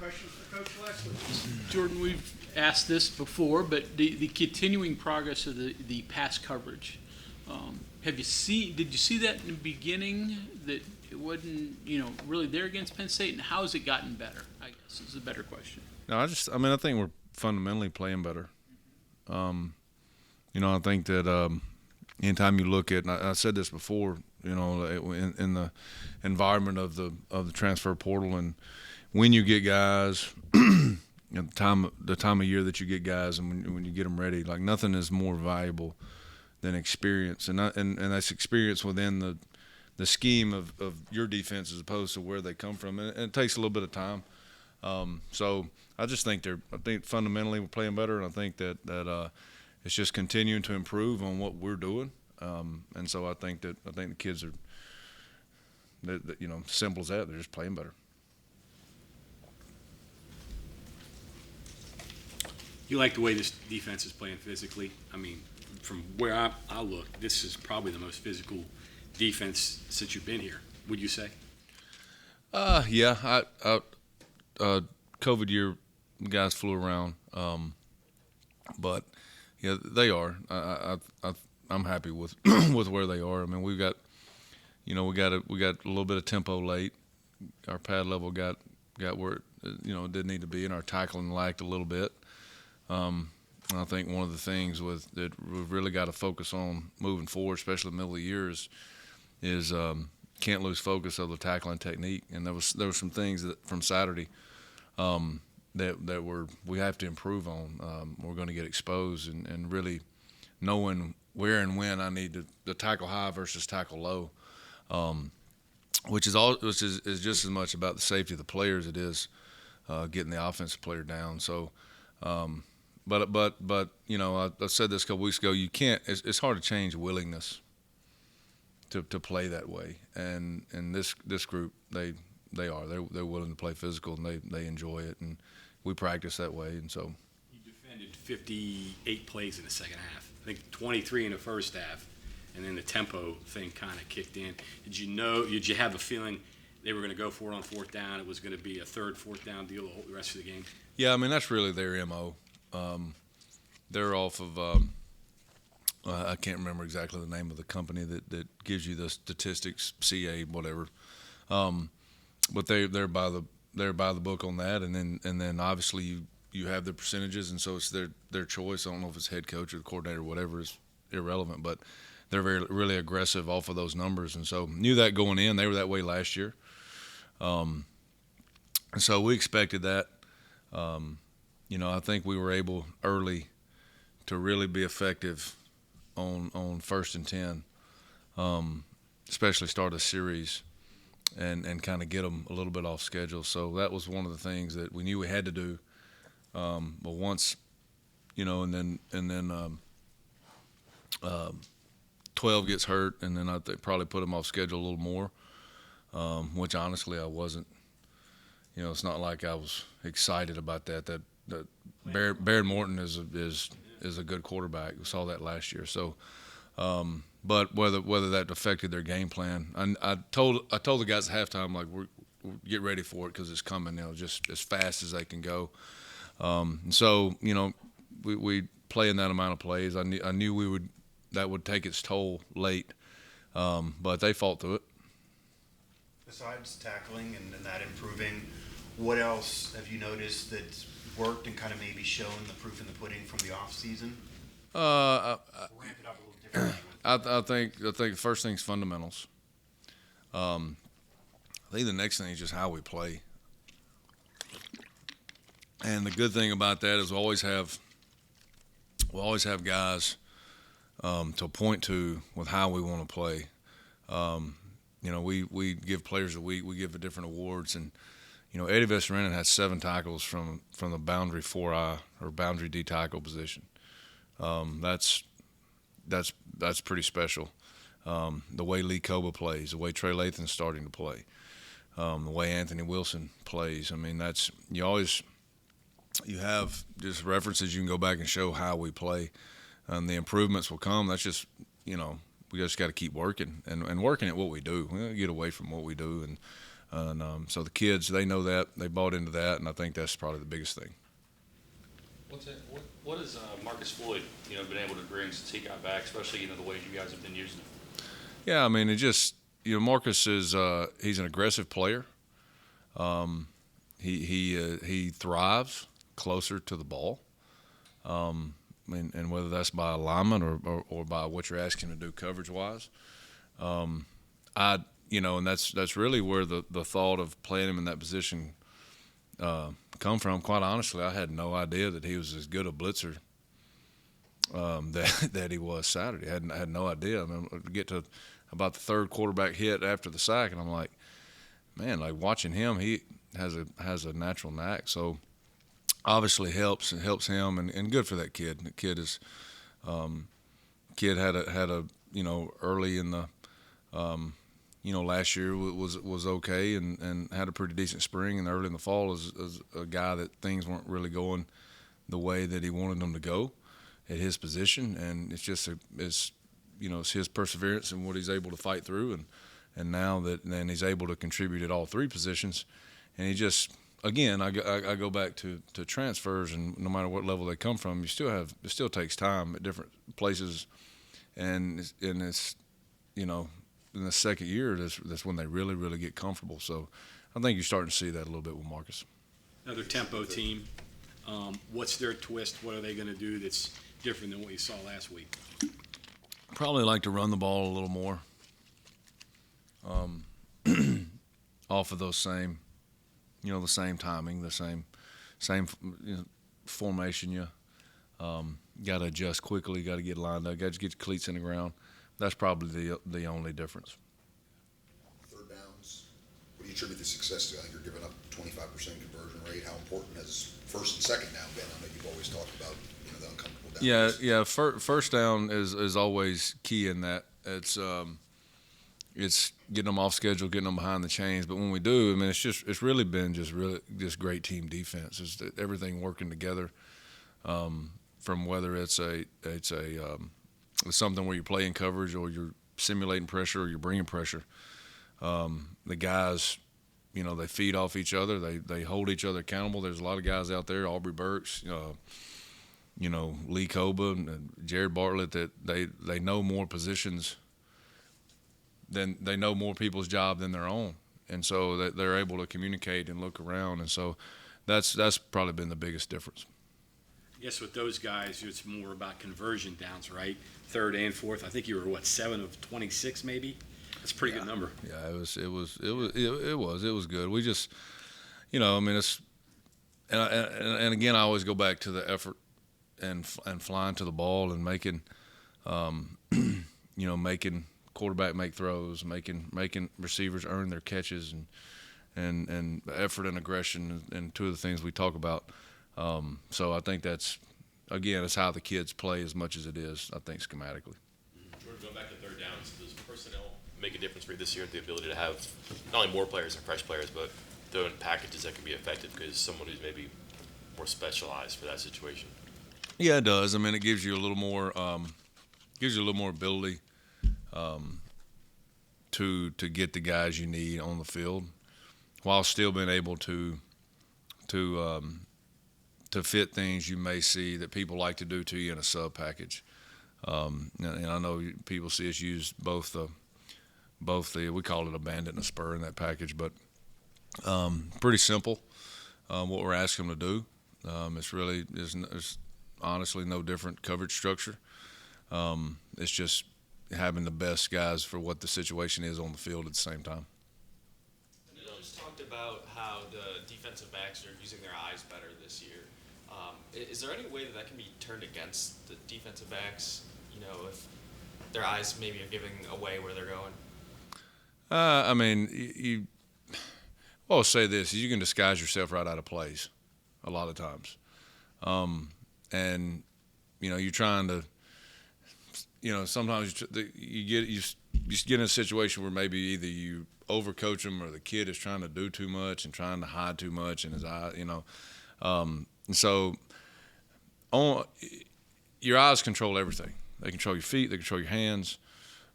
Questions for Coach Lesley? Jordan, we've asked this before, but the continuing progress of the pass coverage, did you see that in the beginning, that it wasn't, really there against Penn State, and how has it gotten better, I guess is a better question. No, I think we're fundamentally playing better. I think that anytime you look at, and I said this before, in the environment of the transfer portal, and when you get guys, the time of year that you get guys, and when you get them ready, like nothing is more valuable than experience, and that's experience within the scheme of your defense as opposed to where they come from, and it takes a little bit of time. So I just think fundamentally we're playing better, and I think that it's just continuing to improve on what we're doing, and so I think the kids are, simple as that, they're just playing better. You like the way this defense is playing physically? I mean, from where I look, this is probably the most physical defense since you've been here. Would you say? Yeah. COVID year, guys flew around, but yeah, they are. I'm happy with with where they are. I mean, we got a little bit of tempo late. Our pad level got where it didn't need to be, and our tackling lacked a little bit. I think one of the things that we've really got to focus on moving forward, especially in the middle of the year, is can't lose focus of the tackling technique. And there were some things from Saturday that we have to improve on. We're going to get exposed, and really knowing where and when I need to tackle high versus tackle low, which is just as much about the safety of the players as it is getting the offensive player down. So. But I said this a couple weeks ago. You can't. It's hard to change willingness to play that way. And this group, they're willing to play physical, and they enjoy it, and we practice that way. And so you defended 58 plays in the second half. I think 23 in the first half, and then the tempo thing kind of kicked in. Did you have a feeling they were going to go for it on fourth down? It was going to be a third, fourth down deal the rest of the game? Yeah, I mean, that's really their MO. They're off of I can't remember exactly the name of the company that gives you the statistics, CA, whatever. But they're by the book on that, and then obviously you have the percentages, and so it's their choice. I don't know if it's head coach or the coordinator or whatever, is irrelevant, but they're really aggressive off of those numbers, and so knew that going in. They were that way last year, and so we expected that. I think we were able early to really be effective on 1st and 10, especially start a series and kind of get them a little bit off schedule. So that was one of the things that we knew we had to do. But once, and then 12 gets hurt, and then I think probably put them off schedule a little more, which honestly I wasn't. It's not like I was excited about that. That Baron Morton is a good quarterback. We saw that last year. So, but whether that affected their game plan, I told the guys at halftime, like, we're get ready for it because it's coming. Just as fast as they can go. And so we play in that amount of plays. I knew that would take its toll late, but they fought through it. Besides tackling and that improving, what else have you noticed that's worked and kind of maybe shown the proof in the pudding from the off season? Ramp it up a little differently. I think the first thing's fundamentals. I think the next thing is just how we play. And the good thing about that is we'll always have guys to point to with how we want to play. We give players a week, we give different awards, and Eddie Vesperinen had 7 tackles from the boundary 4I or boundary D tackle position. That's pretty special. The way Lee Koba plays, the way Trey Lathan's starting to play, the way Anthony Wilson plays. I mean, you have just references you can go back and show how we play, and the improvements will come. That's just we just got to keep working and working at what we do. We don't get away from what we do, and And so the kids, they know that, they bought into that, and I think that's probably the biggest thing. What has Marcus Floyd, been able to bring since he got back, especially, the ways you guys have been using him? Yeah, I mean, it just, Marcus is, he's an aggressive player. He thrives closer to the ball. And whether that's by alignment or by what you're asking him to do coverage-wise. And that's really where the thought of playing him in that position come from. Quite honestly, I had no idea that he was as good a blitzer that he was Saturday. I had no idea. I mean, get to about the third quarterback hit after the sack, and I'm like, man, like watching him, he has a natural knack. So obviously helps him, and good for that kid. The kid is kid had a early in the last year was okay and had a pretty decent spring, and early in the fall is a guy that things weren't really going the way that he wanted them to go at his position, and it's just it's his perseverance and what he's able to fight through, and now that then he's able to contribute at all three positions, and he just again I go back to transfers, and no matter what level they come from, it still takes time at different places, and it's in the second year, that's when they really, really get comfortable. So I think you're starting to see that a little bit with Marcus. Another tempo team. What's their twist? What are they going to do that's different than what you saw last week? Probably like to run the ball a little more. Off of those same, the same timing, the same formation. You got to adjust quickly. Got to get lined up. Got to get your cleats in the ground. That's probably the only difference. Third downs, what do you attribute the success to? I think you're giving up 25% conversion rate. How important has first and second down been? I know you've always talked about the uncomfortable downs. Yeah. First down is always key in that. It's getting them off schedule, getting them behind the chains. But when we do, I mean, it's really been just great team defense. It's everything working together. From whether it's something where you're playing coverage or you're simulating pressure or you're bringing pressure. The guys, they feed off each other. They hold each other accountable. There's a lot of guys out there, Aubrey Burks, Lee Koba and Jared Bartlett, that they know more positions than they know more people's job than their own. And so they're able to communicate and look around. And so that's probably been the biggest difference. I guess with those guys, it's more about conversion downs, right? Third and fourth. I think you were 7 of 26, maybe. That's a pretty good number. Yeah, it was good. We just, it's, and again, I always go back to the effort and flying to the ball and making, making quarterback make throws, making receivers earn their catches, and effort and aggression, and two of the things we talk about. So I think that's, again, it's how the kids play as much as it is, I think, schematically. Jordan, going back to third downs, does personnel make a difference for you this year? The ability to have not only more players and fresh players, but throw in packages that can be effective because someone who's maybe more specialized for that situation? Yeah, it does. I mean, it gives you a little more, ability to get the guys you need on the field, while still being able to fit things you may see that people like to do to you in a sub package. And I know people see us use both the we call it a bandit and a spur in that package, but pretty simple what we're asking them to do. It's honestly no different coverage structure. It's just having the best guys for what the situation is on the field at the same time. You just talked about how the defensive backs are using their eyes better this year. Is there any way that can be turned against the defensive backs, if their eyes maybe are giving away where they're going? I mean, I'll say this: you can disguise yourself right out of plays a lot of times. And, you're trying to, sometimes you get in a situation where maybe either you overcoach them or the kid is trying to do too much and trying to hide too much in his eye, and so your eyes control everything. They control your feet, they control your hands.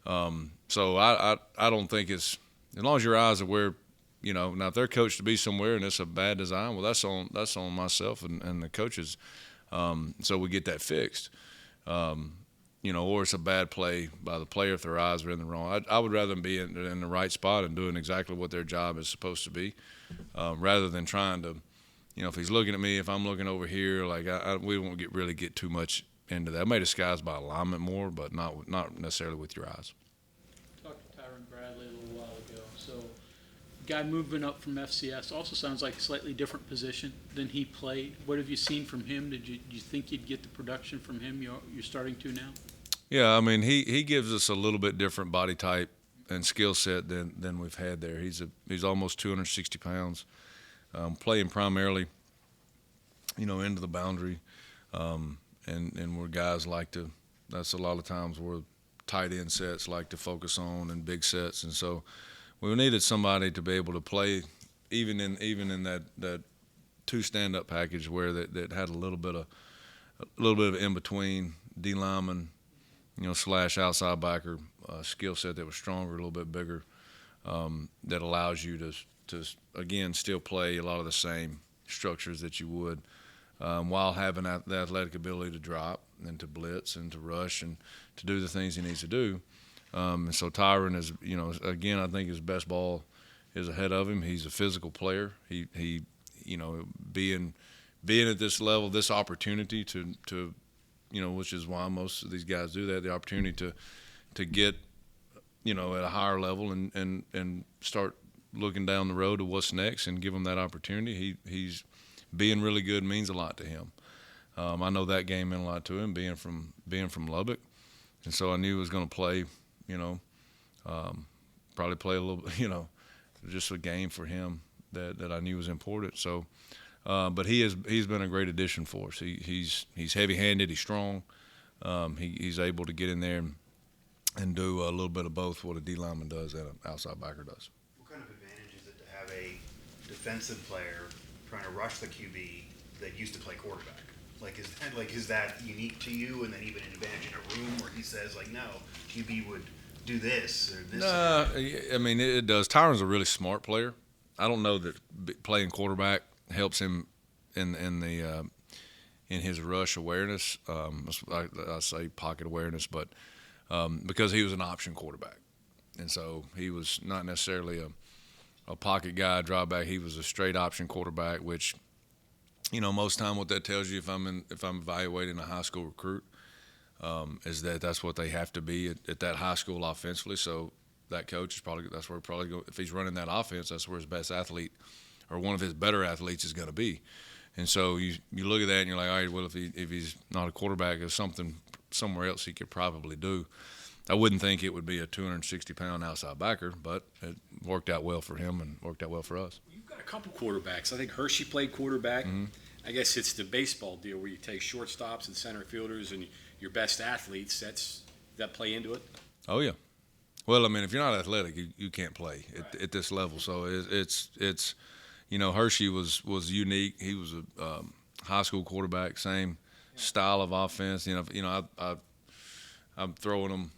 So I don't think it's, as long as your eyes are where, now if they're coached to be somewhere and it's a bad design, well, that's on myself and the coaches. So we get that fixed. Or it's a bad play by the player if their eyes are in the wrong. I would rather them be in the right spot and doing exactly what their job is supposed to be, rather than trying to, if he's looking at me, if I'm looking over here, like we won't really get too much into that. I may disguise by alignment more, but not necessarily with your eyes. Talked to Tyron Bradley a little while ago. So, guy moving up from FCS also sounds like a slightly different position than he played. What have you seen from him? Did you think you'd get the production from him you're starting to now? Yeah, I mean he gives us a little bit different body type and skill set than we've had there. He's almost 260 pounds, playing primarily, into the boundary, and where guys like to. That's a lot of times where tight end sets like to focus on and big sets, and so we needed somebody to be able to play even in that two stand-up package where that had a little bit of in between D lineman, slash outside backer skill set that was stronger, a little bit bigger, that allows you to again still play a lot of the same structures that you would, while having the athletic ability to drop and to blitz and to rush and to do the things he needs to do. And so Tyron is, again, I think his best ball is ahead of him. He's a physical player. He being at this level, this opportunity to which is why most of these guys do that, the opportunity to get, at a higher level and start looking down the road to what's next and give him that opportunity. He's being really good means a lot to him. I know that game meant a lot to him, being from Lubbock, and so I knew he was going to play. Probably play a little, just a game for him that I knew was important. So, but he's been a great addition for us. He's heavy-handed. He's strong. He's able to get in there and do a little bit of both what a D lineman does and an outside backer does. What kind of advantage is it to have a defensive player trying to rush the QB that used to play quarterback? Is that unique to you, and then even an advantage in a room where he says, no, QB would do this or this? No, I mean, it does. Tyron's a really smart player. I don't know that playing quarterback helps him in his rush awareness. I say pocket awareness, but because he was an option quarterback, and so he was not necessarily a pocket guy, drop back. He was a straight option quarterback, which, most time what that tells you if I'm evaluating a high school recruit, is that's what they have to be at that high school offensively. So that coach is that's where if he's running that offense, that's where his best athlete or one of his better athletes is going to be. And so you look at that and you're like, all right, well, if he's not a quarterback, there's something somewhere else he could probably do. I wouldn't think it would be a 260-pound outside backer, but it worked out well for him and worked out well for us. You've got a couple quarterbacks. I think Hershey played quarterback. Mm-hmm. I guess it's the baseball deal where you take shortstops and center fielders and your best athletes. That play into it? Oh, yeah. Well, I mean, if you're not athletic, you can't play at this level. So it's Hershey was unique. He was a high school quarterback, same style of offense. I'm throwing them,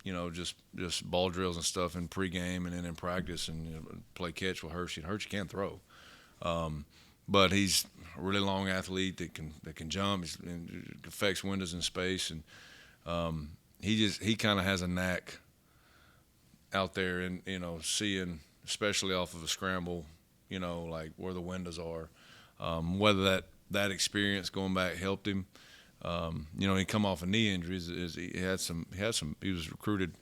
just ball drills and stuff in pregame and then in practice and play catch with Hershey. And Hershey can't throw, but he's a really long athlete that can jump. He affects windows in space, and he kind of has a knack out there and seeing, especially off of a scramble, like where the windows are. Whether that experience going back helped him. He come off a knee injury. He was recruited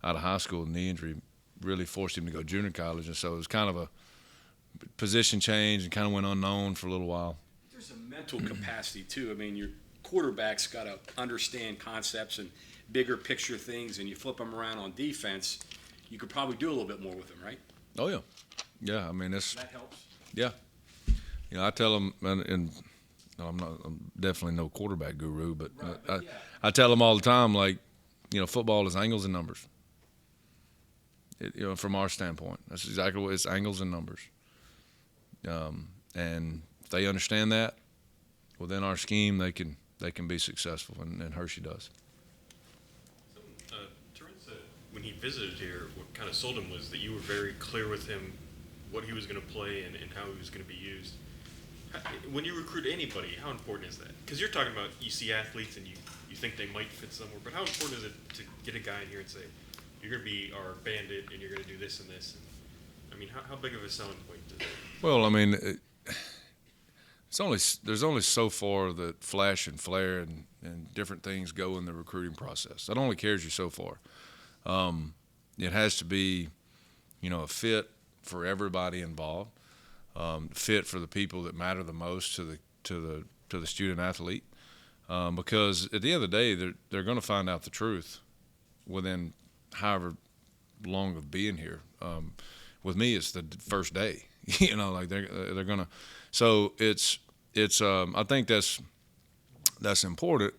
out of high school. Knee injury really forced him to go junior college, and so it was kind of a position change and kind of went unknown for a little while. There's a mental capacity too. I mean, your quarterback's got to understand concepts and bigger picture things, and you flip them around on defense, you could probably do a little bit more with them, right? Oh yeah, yeah. I mean, that helps. Yeah, I tell them, and I'm definitely no quarterback guru, but I tell them all the time, football is angles and numbers. From our standpoint, that's exactly what it's angles and numbers. And if they understand that, within our scheme, they can be successful, and Hershey does. Terrence said when he visited here, what kind of sold him was that you were very clear with him what he was going to play and how he was going to be used. When you recruit anybody, how important is that? Because you're talking about you see athletes and you think they might fit somewhere, but how important is it to get a guy in here and say, you're going to be our bandit and you're going to do this and this? And, I mean, how big of a selling point does that? Well, I mean, there's only so far that flash and flare and different things go in the recruiting process. That only carries you so far. It has to be, a fit for everybody involved, fit for the people that matter the most to the student athlete, because at the end of the day, they're going to find out the truth within however long of being here. With me, it's the first day. Like they're gonna. So it's I think that's important,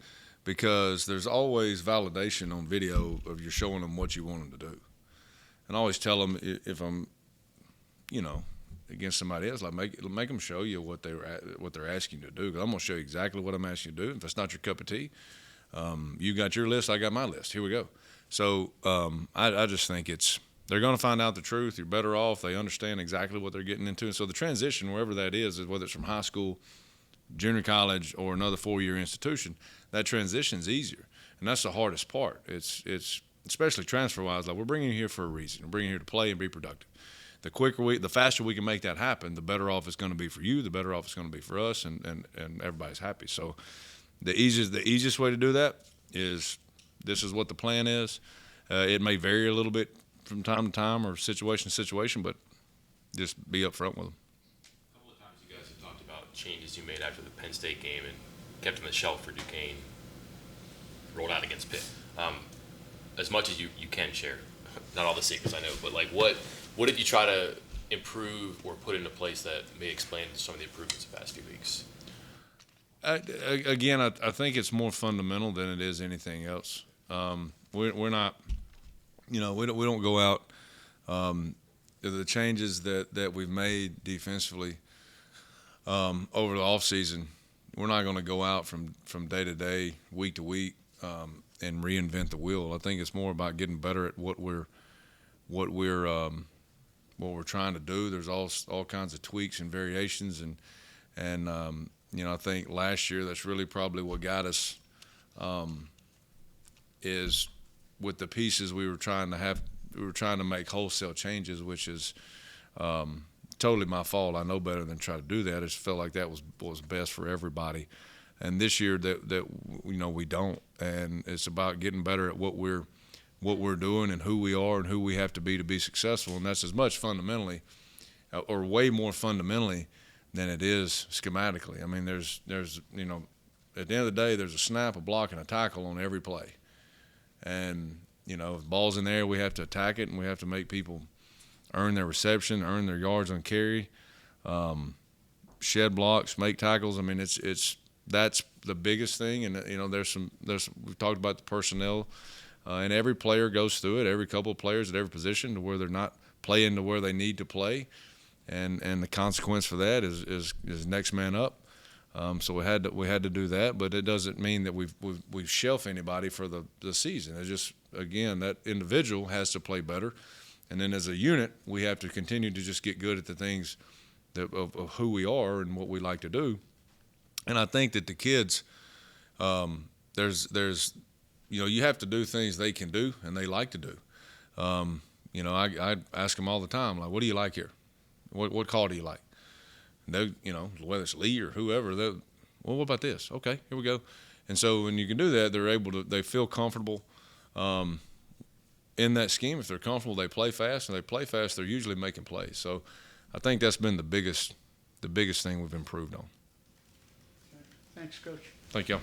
because there's always validation on video of you showing them what you want them to do. And I always tell them, if I'm, against somebody else, like make them show you what they're asking you to do. 'Cause I'm gonna show you exactly what I'm asking you to do. If it's not your cup of tea, you got your list, I got my list. Here we go. So I just think they're going to find out the truth. You're better off. They understand exactly what they're getting into. And so the transition, wherever that is whether it's from high school, junior college, or another 4-year institution, that transition's easier. And that's the hardest part. It's especially transfer-wise, like we're bringing you here for a reason. We're bringing you here to play and be productive. The faster we can make that happen, the better off it's going to be for you, the better off it's going to be for us, and everybody's happy. So the easiest way to do that is this is what the plan is. It may vary a little bit from time to time or situation to situation, but just be upfront with them. A couple of times you guys have talked about changes you made after the Penn State game and kept on the shelf for Duquesne, rolled out against Pitt. As much as you can share, not all the secrets I know, but like what did you try to improve or put into place that may explain some of the improvements the past few weeks? Again, I think it's more fundamental than it is anything else. We're not, we don't go out. The changes that we've made defensively over the offseason, we're not going to go out from day to day, week to week, and reinvent the wheel. I think it's more about getting better at what we're trying to do. There's all kinds of tweaks and variations, and I think last year that's really probably what got us, is with the pieces we were trying to make wholesale changes, which is totally my fault. I know better than try to do that. I just felt like that was best for everybody. And this year that we don't, and it's about getting better at what we're doing and who we are and who we have to be successful. And that's as much fundamentally, or way more fundamentally, than it is schematically. I mean, there's at the end of the day, there's a snap, a block, and a tackle on every play. And if the ball's in there, we have to attack it, and we have to make people earn their reception, earn their yards on carry, shed blocks, make tackles. I mean, that's the biggest thing. And we've talked about the personnel, and every player goes through it. Every couple of players at every position, to where they're not playing to where they need to play, and the consequence for that is next man up. So we had to do that, but it doesn't mean that we've shelved anybody for the season. It's just, again, that individual has to play better, and then as a unit, we have to continue to just get good at the things of who we are and what we like to do. And I think that the kids, there's you have to do things they can do and they like to do. I ask them all the time, like, what do you like here? What call do you like? They, whether it's Lee or whoever, well, what about this? Okay, here we go. And so when you can do that, they feel comfortable in that scheme. If they're comfortable, they play fast, and they play fast, they're usually making plays. So I think that's been the biggest thing we've improved on. Thanks, Coach. Thank you.